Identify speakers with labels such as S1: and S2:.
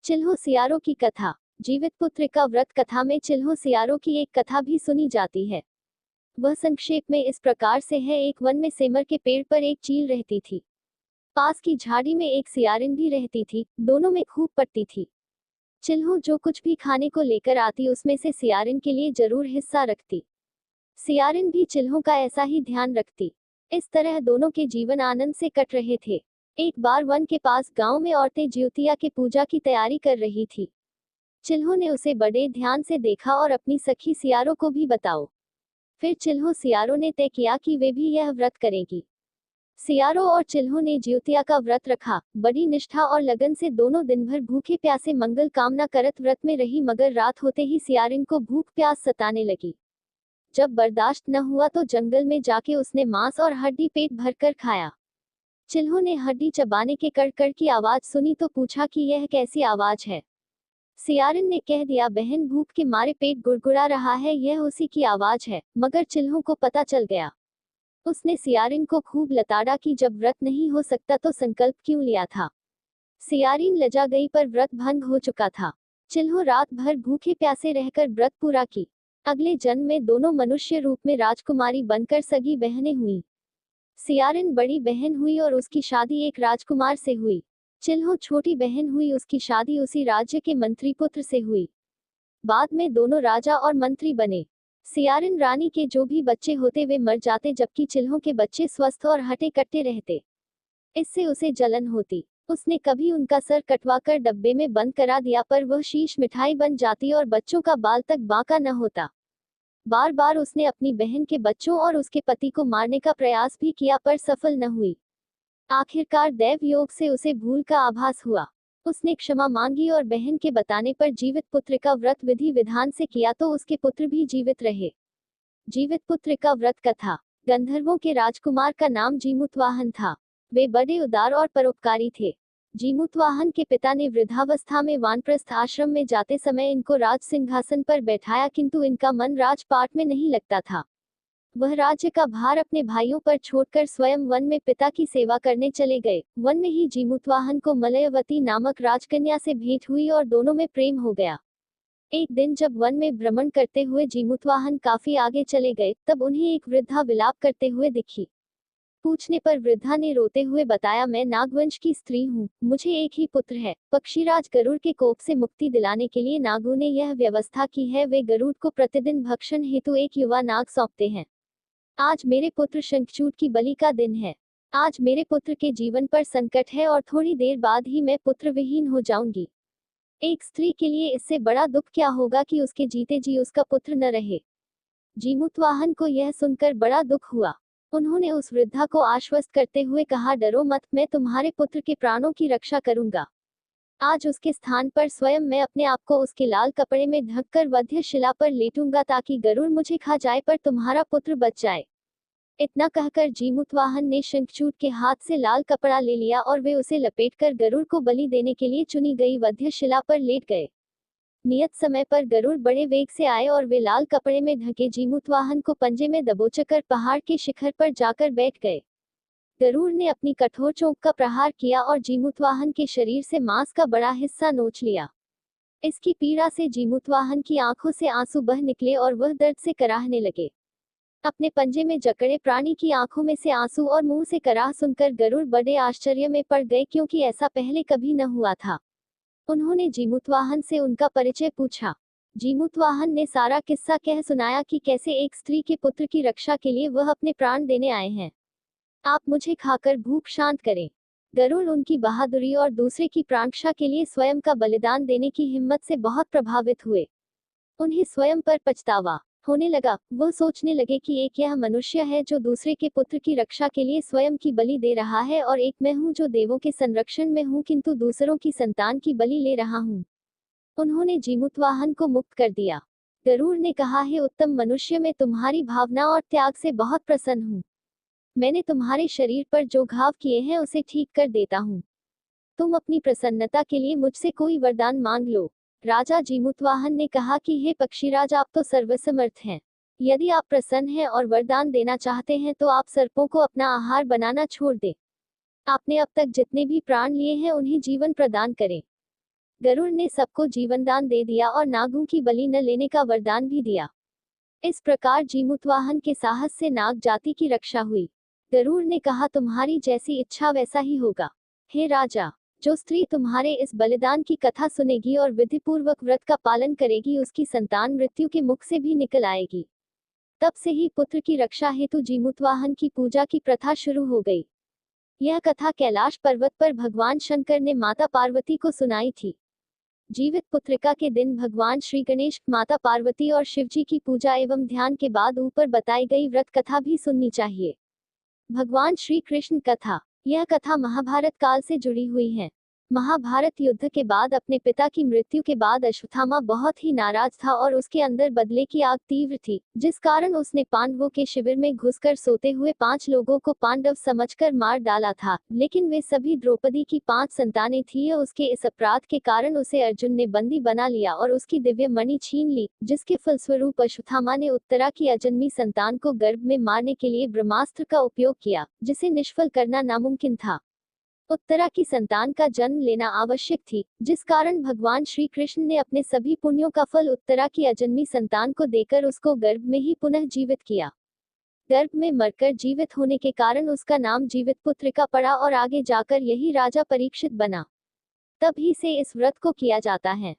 S1: चिल्हो सियारों की कथा। जीवित पुत्र का व्रत कथा में चिल्हो सियारों की एक कथा भी सुनी जाती है। वह संक्षेप में इस प्रकार से है। एक वन में सेमर के पेड़ पर एक चील रहती थी। पास की झाड़ी में एक सियारिन भी रहती थी। दोनों में खूब पटती थी। चिल्हो जो कुछ भी खाने को लेकर आती उसमें से सियारिन के लिए जरूर हिस्सा रखती। सियारिन भी चिल्हो का ऐसा ही ध्यान रखती। इस तरह दोनों के जीवन आनंद से कट रहे थे। एक बार वन के पास गांव में औरतें ज्योतिया के पूजा की तैयारी कर रही थी। चिल्हो ने उसे बड़े ध्यान से देखा और अपनी सखी सियारों को भी बताओ। फिर चिल्हो सियारों ने तय किया कि वे भी यह व्रत करेंगी। सियारों और चिल्हो ने ज्योतिया का व्रत रखा। बड़ी निष्ठा और लगन से दोनों दिन भर भूखे प्यासे मंगल कामना करत व्रत में रही, मगर रात होते ही सियारिन को भूख प्यास सताने लगी। जब बर्दाश्त न हुआ तो जंगल में जाके उसने मांस और हड्डी पेट भरकर खाया। चिल्हो ने हड्डी चबाने के कड़कड़ की आवाज सुनी तो पूछा कि यह कैसी आवाज है। सियारिन ने कह दिया, बहन भूख के मारे पेट गुड़गुड़ा रहा है, यह उसी की आवाज है। मगर चिल्हो को पता चल गया। उसने सियारिन को खूब लताड़ा कि जब व्रत नहीं हो सकता तो संकल्प क्यों लिया था। सियारिन लजा गई पर व्रत भंग हो चुका था। चिल्हो रात भर भूखे प्यासे रहकर व्रत पूरा की। अगले जन्म में दोनों मनुष्य रूप में राजकुमारी बनकर सगी बहनें हुई। सियारिन बड़ी बहन हुई और उसकी शादी एक राजकुमार से हुई। चिल्हो छोटी बहन हुई, उसकी शादी उसी राज्य के मंत्री पुत्र से हुई। बाद में दोनों राजा और मंत्री बने। सियारिन रानी के जो भी बच्चे होते वे मर जाते, जबकि चिल्हो के बच्चे स्वस्थ और हटे कट्टे रहते। इससे उसे जलन होती। उसने कभी उनका सर कटवाकर डब्बे में बंद करा दिया, पर वह शीश मिठाई बन जाती और बच्चों का बाल तक बांका न होता। बार बार उसने अपनी बहन के बच्चों और उसके पति को मारने का प्रयास भी किया, पर सफल न हुई। आखिरकार दैव योग से उसे भूल का आभास हुआ। उसने क्षमा मांगी और बहन के बताने पर जीवित पुत्र का व्रत विधि विधान से किया तो उसके पुत्र भी जीवित रहे। जीवित पुत्र का व्रत कथा। गंधर्वों के राजकुमार का नाम जीमूतवाहन था। वे बड़े उदार और परोपकारी थे। जीमूतवाहन के पिता ने वृद्धावस्था में वानप्रस्थ आश्रम में जाते समय इनको राज सिंहासन पर बैठाया, किंतु इनका मन राजपाट में नहीं लगता था। वह राज्य का भार अपने भाइयों पर छोड़कर स्वयं वन में पिता की सेवा करने चले गए। वन में ही जीमूतवाहन को मलयवती नामक राजकन्या से भेंट हुई और दोनों में प्रेम हो गया। एक दिन जब वन में भ्रमण करते हुए जीमूतवाहन काफी आगे चले गए, तब उन्हें एक वृद्धा विलाप करते हुए दिखी। पूछने पर वृद्धा ने रोते हुए बताया, मैं नागवंश की स्त्री हूँ, मुझे एक ही पुत्र है। पक्षीराज गरुड़ के कोप से मुक्ति दिलाने के लिए नागों ने यह व्यवस्था की है, वे गरुड़ को प्रतिदिन भक्षण हेतु एक युवा नाग सौंपते हैं। आज मेरे पुत्र शंखचूड की बलि का दिन है। आज मेरे पुत्र के जीवन पर संकट है और थोड़ी देर बाद ही मैं पुत्र विहीन हो जाऊंगी। एक स्त्री के लिए इससे बड़ा दुख क्या होगा कि उसके जीते जी उसका पुत्र न रहे। जीमूतवाहन को यह सुनकर बड़ा दुख हुआ। उन्होंने उस वृद्धा को आश्वस्त करते हुए कहा, डरो मत, मैं तुम्हारे पुत्र के प्राणों की रक्षा करूंगा। आज उसके स्थान पर स्वयं मैं अपने आप को उसके लाल कपड़े में ढककर वध्य शिला पर लेटूंगा, ताकि गरुड़ मुझे खा जाए पर तुम्हारा पुत्र बच जाए। इतना कहकर जीमूतवाहन ने शंखचूड के हाथ से लाल कपड़ा ले लिया और वे उसे लपेटकर गरुड़ को बलि देने के लिए चुनी गई वध्य शिला पर लेट गए। नियत समय पर गरुड़ बड़े वेग से आए और वे लाल कपड़े में ढके जीमूतवाहन को पंजे में दबोचकर पहाड़ के शिखर पर जाकर बैठ गए। गरुड़ ने अपनी कठोर चोंच का प्रहार किया और जीमूतवाहन के शरीर से मांस का बड़ा हिस्सा नोच लिया। इसकी पीड़ा से जीमूतवाहन की आंखों से आंसू बह निकले और वह दर्द से कराहने लगे। अपने पंजे में जकड़े प्राणी की आंखों में से आंसू और मुंह से कराह सुनकर गरुड़ बड़े आश्चर्य में पड़ गए, क्योंकि ऐसा पहले कभी न हुआ था। उन्होंने जीमूतवाहन से उनका परिचय पूछा। जीमूतवाहन ने सारा किस्सा कह सुनाया कि कैसे एक स्त्री के पुत्र की रक्षा के लिए वह अपने प्राण देने आए हैं। आप मुझे खाकर भूख शांत करें। गरुड़ उनकी बहादुरी और दूसरे की प्राणरक्षा के लिए स्वयं का बलिदान देने की हिम्मत से बहुत प्रभावित हुए। उन्हें स्वयं पर पछतावा होने लगा। वह सोचने लगे कि एक यह मनुष्य है जो दूसरे के पुत्र की रक्षा के लिए स्वयं की बलि दे रहा है, और एक मैं हूँ जो देवों के संरक्षण में हूँ किंतु दूसरों की संतान की बलि ले रहा हूँ। उन्होंने जीमूतवाहन को मुक्त कर दिया। गरुड़ ने कहा, हे उत्तम मनुष्य, मैं तुम्हारी भावना और त्याग से बहुत प्रसन्न हूँ। मैंने तुम्हारे शरीर पर जो घाव किए हैं उसे ठीक कर देता हूँ। तुम अपनी प्रसन्नता के लिए मुझसे कोई वरदान मांग लो। राजा जीमूतवाहन ने कहा कि हे पक्षीराज, आप तो सर्वसमर्थ हैं। यदि आप प्रसन्न हैं और वरदान देना चाहते हैं तो आप सर्पों को अपना आहार बनाना छोड़ दें। आपने अब तक जितने भी प्राण लिए हैं उन्हें जीवन प्रदान करें। गरुड़ ने सबको जीवनदान दे दिया और नागों की बलि न लेने का वरदान भी दिया। इस प्रकार जीमूतवाहन के साहस से नाग जाति की रक्षा हुई। गरुड़ ने कहा, तुम्हारी जैसी इच्छा वैसा ही होगा। हे राजा, जो स्त्री तुम्हारे इस बलिदान की कथा सुनेगी और विधिपूर्वक व्रत का पालन करेगी, उसकी संतान मृत्यु के मुख से भी निकल आएगी। तब से ही पुत्र की रक्षा हेतु जीमूतवाहन की पूजा की प्रथा शुरू हो गई। यह कथा कैलाश पर्वत पर भगवान शंकर ने माता पार्वती को सुनाई थी। जीवित पुत्रिका के दिन भगवान श्री गणेश, माता पार्वती और शिवजी की पूजा एवं ध्यान के बाद ऊपर बताई गई व्रत कथा भी सुननी चाहिए। भगवान श्री कृष्ण कथा। यह कथा महाभारत काल से जुड़ी हुई है। महाभारत युद्ध के बाद अपने पिता की मृत्यु के बाद अश्वत्थामा बहुत ही नाराज था और उसके अंदर बदले की आग तीव्र थी, जिस कारण उसने पांडवों के शिविर में घुसकर सोते हुए 5 लोगों को पांडव समझकर मार डाला था, लेकिन वे सभी द्रौपदी की 5 संतानें थीं। उसके इस अपराध के कारण उसे अर्जुन ने बंदी बना लिया और उसकी दिव्य मणि छीन ली, जिसके फलस्वरूप अश्वत्थामा ने उत्तरा की अजन्मी संतान को गर्भ में मारने के लिए ब्रह्मास्त्र का उपयोग किया, जिसे निष्फल करना नामुमकिन था। उत्तरा की संतान का जन्म लेना आवश्यक थी, जिस कारण भगवान श्री कृष्ण ने अपने सभी पुण्यों का फल उत्तरा की अजन्मी संतान को देकर उसको गर्भ में ही पुनः जीवित किया। गर्भ में मरकर जीवित होने के कारण उसका नाम जीवित पुत्रिका पड़ा और आगे जाकर यही राजा परीक्षित बना। तभी से इस व्रत को किया जाता है।